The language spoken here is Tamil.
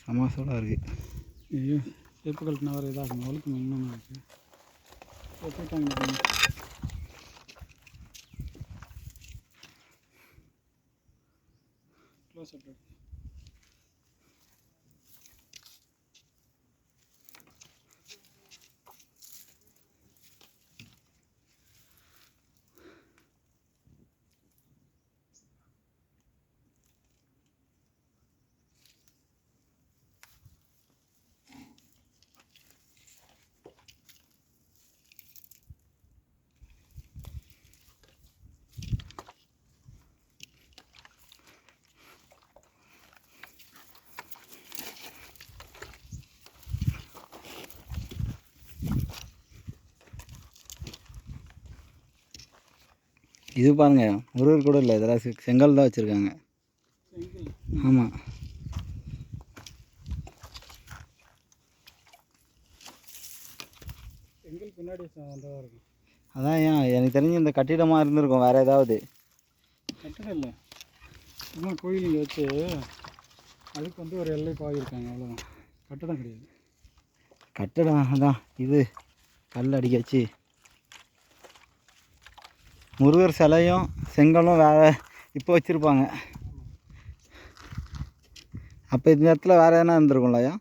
சமாசோட இருக்குது. ஐயோ செப்பு கழட்டினா வேறு இதாகும், அவளுக்கு இன்னும் இருக்குது. போட்டாங்க க்ளோஸ் அப். இது பாருங்க, முருகர் கூட இல்லை, இதெல்லாம் செங்கல் தான் வச்சுருக்காங்க. ஆமாம், செங்கல் பின்னாடி வந்ததாக இருக்கும். அதான் ஏன் எனக்கு தெரிஞ்சு இந்த கட்டிடமாக இருந்திருக்கும், வேறு ஏதாவது. கட்டிடம் இல்லை, சும்மா கோயில் இங்கே வச்சு அதுக்கு ஒரு எல்லை பாகிருக்காங்க, அவ்வளோதான். கட்டடம் கிடையாது. கட்டடம் தான் இது, கல் அடிக்க வச்சு முருகர் சிலையும் செங்கலும் வேறு இப்போ வச்சுருப்பாங்க. அப்போ இந்த இடத்துல வேறு எதனா இருந்திருக்கும்ல ஐயா?